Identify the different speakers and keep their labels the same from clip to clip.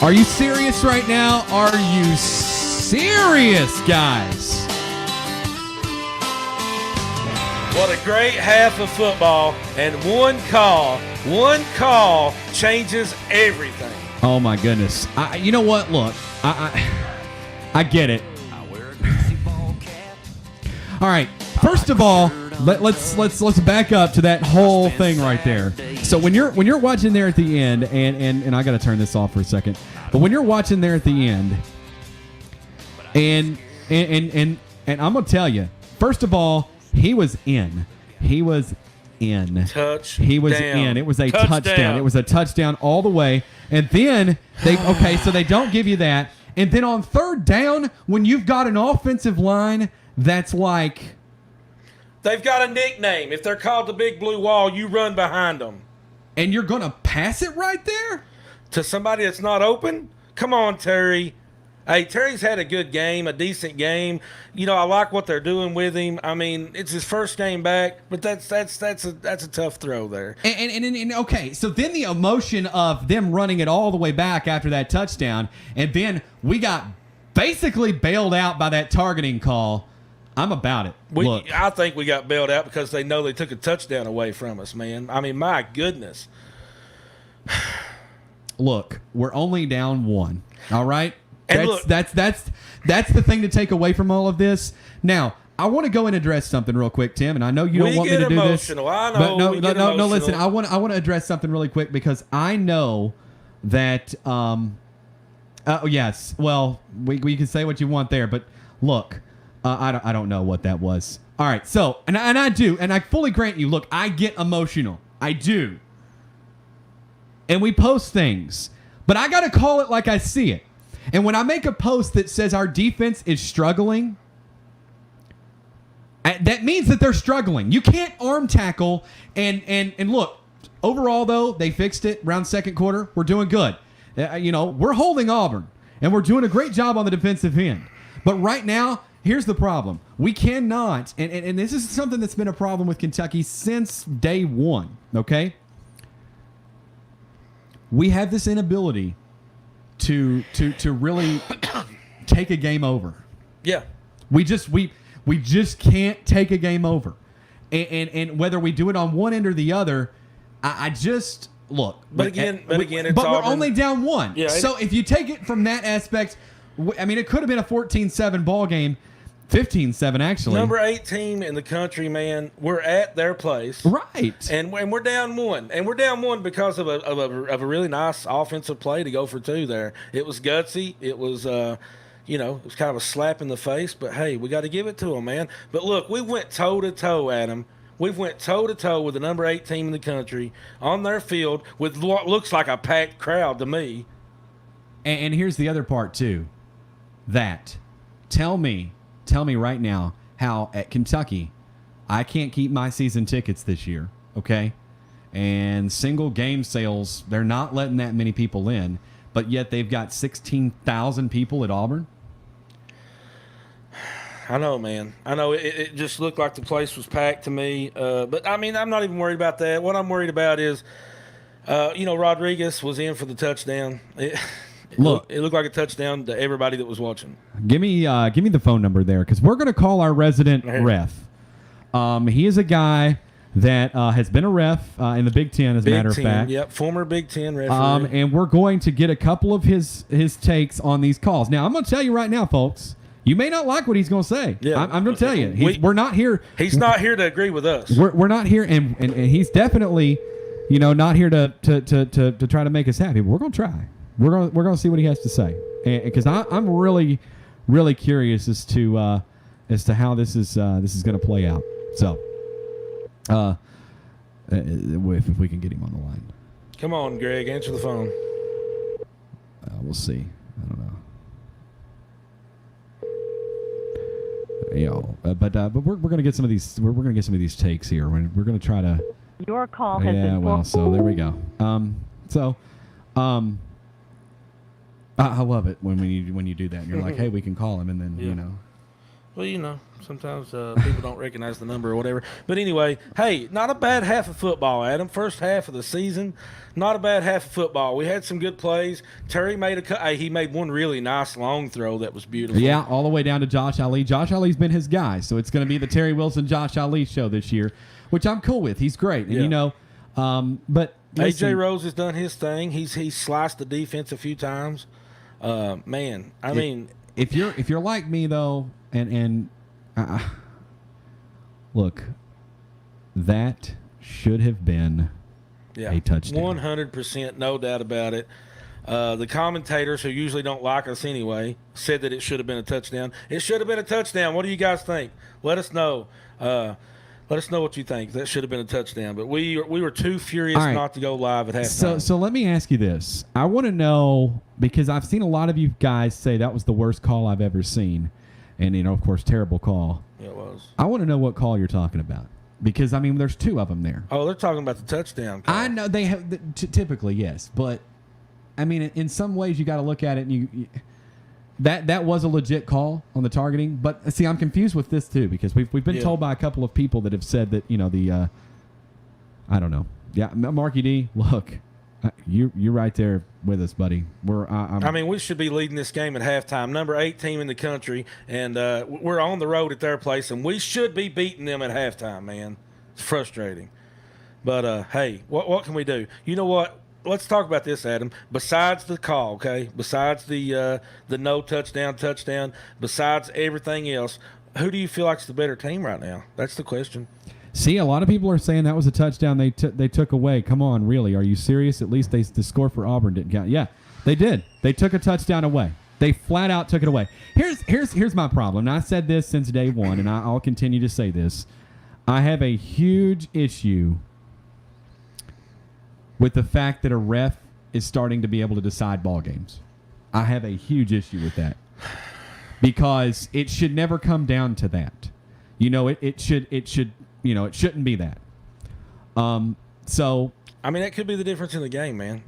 Speaker 1: Are you serious right now? Are you serious, guys?
Speaker 2: What a great half of football, and one call changes everything.
Speaker 1: Oh my goodness! You know what? Look, I get it. All right. First of all, let's back up to that whole thing right there. So when you're watching there at the end, and I got to turn this off for a second, but when you're watching there at the end, and I'm gonna tell you, first of all, he was in. He was in.
Speaker 2: Touchdown.
Speaker 1: He was in. It was a touchdown. It was a touchdown all the way. And then so they don't give you that. And then on third down, when you've got an offensive line that's like,
Speaker 2: they've got a nickname. If they're called the Big Blue Wall, you run behind them.
Speaker 1: And you're going to pass it right there?
Speaker 2: To somebody that's not open? Come on, Terry. Hey, Terry's had a good game, a decent game. You know, I like what they're doing with him. I mean, it's his first game back, but that's a tough throw there.
Speaker 1: And okay, so then the emotion of them running it all the way back after that touchdown, and then we got basically bailed out by that targeting call. I'm about it. Look,
Speaker 2: I think we got bailed out because they know they took a touchdown away from us, man. I mean, my goodness.
Speaker 1: Look, we're only down one. All right.
Speaker 2: And
Speaker 1: that's the thing to take away from all of this. Now, I want to go and address something real quick, Tim, and I know you don't want me to do this.
Speaker 2: I know.
Speaker 1: But no. Listen, I want to address something really quick because I know that. Yes. Well, we can say what you want there, but look, I don't know what that was. All right. So, and I do, and I fully grant you. Look, I get emotional. I do, and we post things, but I got to call it like I see it. And when I make a post that says our defense is struggling, that means that they're struggling. You can't arm tackle. And look, overall, though, they fixed it around second quarter. We're doing good. We're holding Auburn, and we're doing a great job on the defensive end. But right now, here's the problem. We cannot, and this is something that's been a problem with Kentucky since day one, okay? We have this inability to really take a game over.
Speaker 2: Yeah.
Speaker 1: We just can't take a game over. And whether we do it on one end or the other, I just look.
Speaker 2: But again, it's
Speaker 1: but
Speaker 2: Auburn.
Speaker 1: We're only down one.
Speaker 2: Yeah.
Speaker 1: So if you take it from that aspect, I mean, it could have been a 14-7 ball game. 15-7, actually.
Speaker 2: Number 8 team in the country, man. We're at their place.
Speaker 1: Right.
Speaker 2: And we're down one. And we're down one because of a really nice offensive play to go for 2 there. It was gutsy. It was, it was kind of a slap in the face. But, hey, we got to give it to them, man. But, look, we went toe-to-toe, Adam. We've went toe-to-toe with the number 8 team in the country on their field with what looks like a packed crowd to me.
Speaker 1: And here's the other part, too. Tell me right now how at Kentucky I can't keep my season tickets this year, okay? And single game sales, they're not letting that many people in, but yet they've got 16,000 people at Auburn.
Speaker 2: I know, man. I know it just looked like the place was packed to me. But, I mean, I'm not even worried about that. What I'm worried about is, Rodriguez was in for the touchdown. It looked like a touchdown to everybody that was watching.
Speaker 1: Give me the phone number there because we're going to call our resident ref. He is a guy that has been a ref in the Big Ten, as a matter of fact.
Speaker 2: Yep, former Big Ten referee.
Speaker 1: And we're going to get a couple of his takes on these calls. Now, I'm going to tell you right now, folks, you may not like what he's going to say. Yeah, I'm going to tell you. We're not here.
Speaker 2: He's not here to agree with us.
Speaker 1: We're not here, and he's definitely, not here to try to make us happy. But we're going to try. We're going to see what he has to say, because I'm really, really curious as to how this is going to play out. So, if we can get him on the line.
Speaker 2: Come on, Greg, answer the phone.
Speaker 1: We'll see. I don't know. But we're going to get some of these. We're going to get some of these takes here. We're going to try to.
Speaker 3: Your call has been.
Speaker 1: Well, so there we go. I love it when you do that. And you're like, hey, we can call him, and then
Speaker 2: Well, sometimes people don't recognize the number or whatever. But anyway, hey, not a bad half of football, Adam. First half of the season, not a bad half of football. We had some good plays. Terry made he made one really nice long throw that was beautiful.
Speaker 1: Yeah, all the way down to Josh Ali. Josh Ali's been his guy, so it's going to be the Terry Wilson, Josh Ali show this year, which I'm cool with. He's great, and but
Speaker 2: AJ Rose has done his thing. He's sliced the defense a few times. Man, I mean,
Speaker 1: if you're like me though, and look, that should have been a touchdown.
Speaker 2: 100%, no doubt about it. The commentators, who usually don't like us anyway, said that it should have been a touchdown. It should have been a touchdown. What do you guys think? Let us know. Let us know what you think. That should have been a touchdown. But we were too furious not to go live at halftime.
Speaker 1: So let me ask you this. I want to know, because I've seen a lot of you guys say that was the worst call I've ever seen. And, of course, terrible call.
Speaker 2: Yeah, it was.
Speaker 1: I want to know what call you're talking about. Because, there's two of them there.
Speaker 2: Oh, they're talking about the touchdown call.
Speaker 1: I know they have, typically, yes. But, in some ways you got to look at it and that was a legit call on the targeting. But, see, I'm confused with this, too, because we've been told by a couple of people that have said that, I don't know. Yeah, Marky D, look, you're right there with us, buddy.
Speaker 2: We should be leading this game at halftime. Number 8 team in the country, and we're on the road at their place, and we should be beating them at halftime, man. It's frustrating. But, hey, what can we do? You know what? Let's talk about this, Adam. Besides the call, okay? Besides the no touchdown, besides everything else, who do you feel like is the better team right now? That's the question.
Speaker 1: See, a lot of people are saying that was a touchdown they took away. Come on, really? Are you serious? At least the score for Auburn didn't count. Yeah, they did. They took a touchdown away. They flat out took it away. Here's my problem. And I said this since day one, and I'll continue to say this. I have a huge issue with the fact that a ref is starting to be able to decide ball games. I have a huge issue with that because it should never come down to that. It shouldn't be that.
Speaker 2: That could be the difference in the game, man.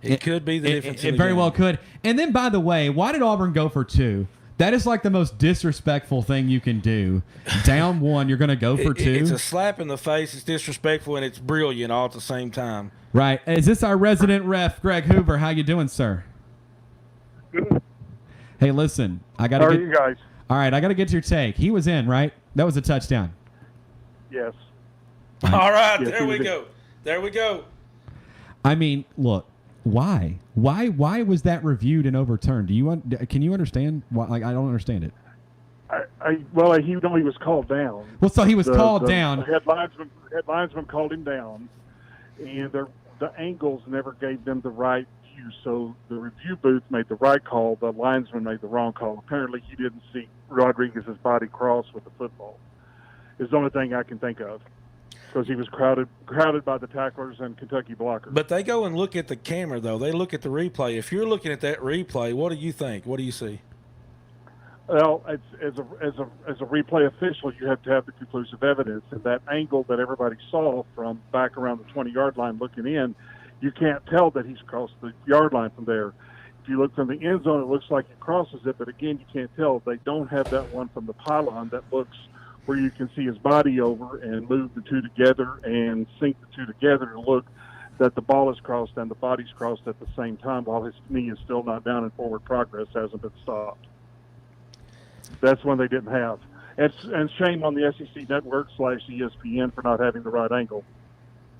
Speaker 2: It could be the difference in the game.
Speaker 1: It very well could. And then, by the way, why did Auburn go for 2? That is like the most disrespectful thing you can do. Down 1, you're going to go for 2?
Speaker 2: It's a slap in the face. It's disrespectful, and it's brilliant all at the same time.
Speaker 1: Right. Is this our resident ref, Greg Hoover? How you doing, sir?
Speaker 3: Good.
Speaker 1: Hey, listen.
Speaker 3: How are you guys?
Speaker 1: All right, I got to get your take. He was in, right? That was a touchdown.
Speaker 3: Yes.
Speaker 2: All right,
Speaker 3: yes,
Speaker 2: there we go. There we go.
Speaker 1: Look, why? Why was that reviewed and overturned? Can you understand? Why? I don't understand it.
Speaker 3: He was called down.
Speaker 1: Well, so he was called down.
Speaker 3: The head linesman called him down, and the angles never gave them the right view. So the review booth made the right call. The linesman made the wrong call. Apparently, he didn't see Rodriguez's body cross with the football. Is the only thing I can think of, because he was crowded by the tacklers and Kentucky blockers.
Speaker 2: But they go and look at the camera, though. They look at the replay. If you're looking at that replay, what do you think? What do you see?
Speaker 3: Well, as a replay official, you have to have the conclusive evidence, and that angle that everybody saw from back around the 20-yard line looking in, you can't tell that he's crossed the yard line from there. If you look from the end zone, it looks like he crosses it, but again, you can't tell. They don't have that one from the pylon that looks where you can see his body over and move the two together and sync the two together and look that the ball is crossed and the body's crossed at the same time while his knee is still not down and forward progress hasn't been stopped. That's one they didn't have. And shame on the SEC Network / ESPN for not having the right angle.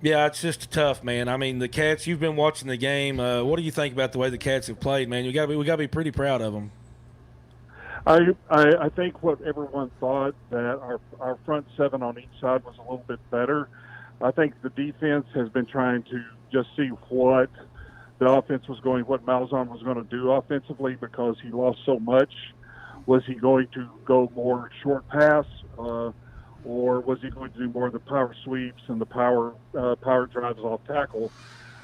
Speaker 2: Yeah, it's just tough, man. The Cats, you've been watching the game. What do you think about the way the Cats have played, man? We got to be pretty proud of them.
Speaker 3: I think what everyone thought, that our front 7 on each side was a little bit better. I think the defense has been trying to just see what the offense was going, what Malzahn was going to do offensively, because he lost so much. Was he going to go more short pass, or was he going to do more of the power sweeps and the power drives off tackle,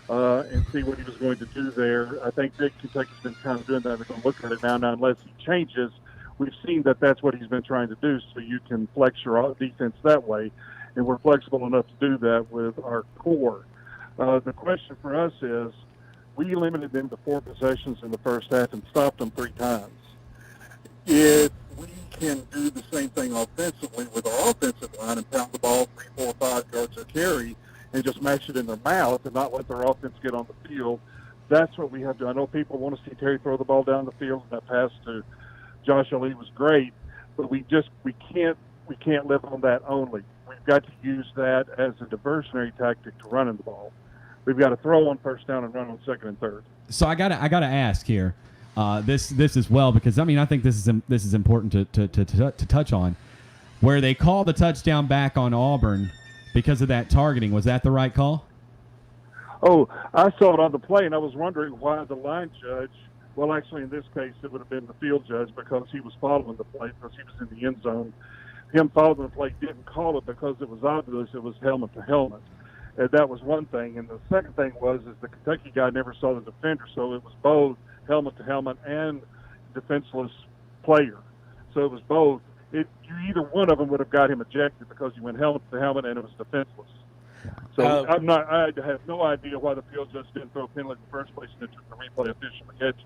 Speaker 3: and see what he was going to do there? I think Big Kentucky's been kind of doing that. They're going to look at it now unless he changes. We've seen that that's what he's been trying to do, so you can flex your defense that way, and we're flexible enough to do that with our core. The question for us is, we limited them to 4 possessions in the first half and stopped them 3 times. If we
Speaker 4: can do the same thing offensively with our offensive line and pound the ball 3, 4, 5 yards a carry and just mash it in their mouth and not let their offense get on the field. That's what we have to. I know people want to see Terry throw the ball down the field, and that pass to Josh Ali was great, but we can't live on that only. We've got to use that as a diversionary tactic to running the ball. We've got to throw on first down and run on second and third.
Speaker 1: So I gotta ask here, this as well, because I think this is important to touch on, where they call the touchdown back on Auburn because of that targeting. Was that the right call?
Speaker 3: Oh, I saw it on the play, and I was wondering why the line judge, well, actually in this case it would have been the field judge because he was following the play because he was in the end zone. Him following the play didn't call it because it was obvious it was helmet to helmet. And that was one thing. And the second thing is the Kentucky guy never saw the defender, so it was both helmet to helmet and defenseless player. So it was both. Either one of them would have got him ejected because he went helmet to helmet and it was defenseless. So I have no idea why the field judge didn't throw a penalty in the first place and it took the replay official to catch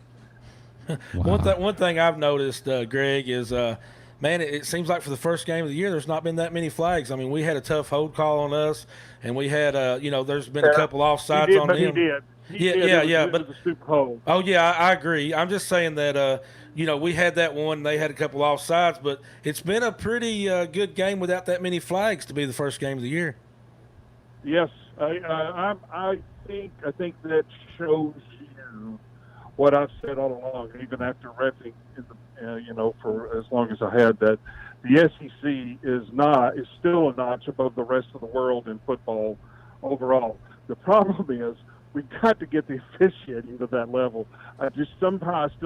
Speaker 3: it.
Speaker 1: Wow.
Speaker 2: One thing I've noticed, Greg, is man, it seems like for the first game of the year, there's not been that many flags. I mean, we had a tough hold call on us, and we had there's been a couple offsides on them.
Speaker 3: He did.
Speaker 2: But
Speaker 3: it was a stupid hold.
Speaker 2: Oh yeah, I agree. I'm just saying that we had that one. They had a couple offsides, but it's been a pretty good game without that many flags to be the first game of the year.
Speaker 3: Yes, I think that shows you what I've said all along, even after reffing, for as long as I had, that the SEC is still a notch above the rest of the world in football overall. The problem is we've got to get the officiating to that level. I still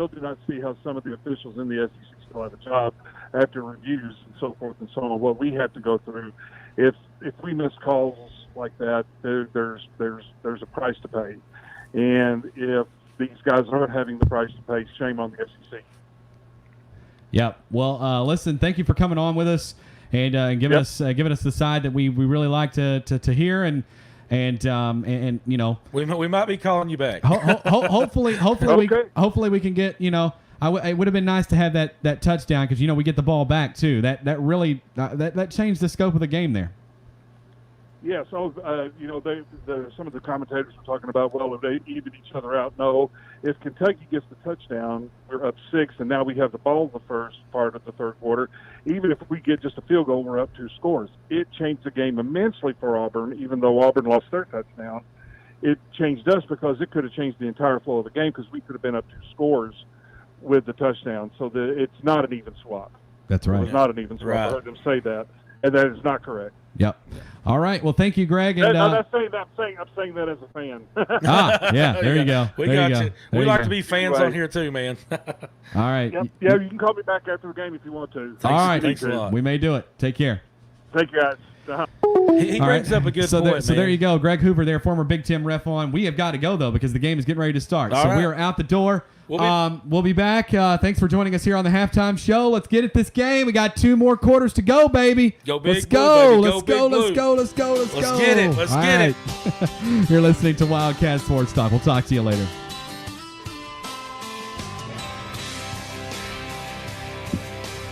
Speaker 3: do not see how some of the officials in the SEC still have a job after reviews and so forth and so on. What we have to go through, if we miss calls like that, there's a price to pay, and if these guys aren't having the price to pay, shame on the SEC.
Speaker 1: Yep. Well, listen, thank you for coming on with us and giving us the side that we really like to hear and
Speaker 2: we might be calling you back.
Speaker 1: Hopefully
Speaker 3: Okay.
Speaker 1: hopefully we can get it would have been nice to have that touchdown because we get the ball back too. That really that changed the scope of the game there.
Speaker 3: Yeah, so some of the commentators were talking about, well, if they even each other out. No, if Kentucky gets the touchdown, we're up 6, and now we have the ball in the first part of the third quarter. Even if we get just a field goal, we're up 2 scores. It changed the game immensely for Auburn, even though Auburn lost their touchdown. It changed us because it could have changed the entire flow of the game because we could have been up 2 scores with the touchdown. So it's not an even swap.
Speaker 1: That's right.
Speaker 3: It was not an even swap.
Speaker 2: Right.
Speaker 3: I heard them say that, and that is not correct.
Speaker 1: Yep. All right. Well, thank you, Greg. And,
Speaker 3: I'm saying that as a fan.
Speaker 1: yeah. There you go.
Speaker 2: We
Speaker 1: there
Speaker 2: got
Speaker 1: you
Speaker 2: you.
Speaker 1: go.
Speaker 2: We
Speaker 1: There
Speaker 2: like
Speaker 1: you
Speaker 2: to
Speaker 1: go.
Speaker 2: be fans
Speaker 3: Anyway.
Speaker 2: on here too, man.
Speaker 1: All right.
Speaker 3: Yep. Yeah, you can call me back after the game if you want to.
Speaker 1: All right.
Speaker 2: Thanks a lot.
Speaker 1: We may do it. Take care.
Speaker 3: Thank you, guys.
Speaker 2: He
Speaker 1: All
Speaker 2: brings
Speaker 1: right.
Speaker 2: up a good
Speaker 1: so
Speaker 2: point,
Speaker 1: So
Speaker 2: man.
Speaker 1: there you go. Greg Hoover there, former Big Ten ref on. We have got to go, though, because the game is getting ready to start.
Speaker 2: All
Speaker 1: so
Speaker 2: right.
Speaker 1: we are out the door.
Speaker 2: We'll
Speaker 1: We'll be back. Thanks for joining us here on the halftime show. Let's get at this game. We got 2 more quarters to go, baby.
Speaker 2: Go Big
Speaker 1: Let's
Speaker 2: Blue,
Speaker 1: go.
Speaker 2: baby.
Speaker 1: Let's
Speaker 2: Go
Speaker 1: go.
Speaker 2: Big
Speaker 1: Let's
Speaker 2: Blue.
Speaker 1: go. Let's go. Let's go.
Speaker 2: Let's get it. Let's
Speaker 1: All
Speaker 2: get
Speaker 1: right. You're listening to Wildcat Sports Talk. We'll talk to you later.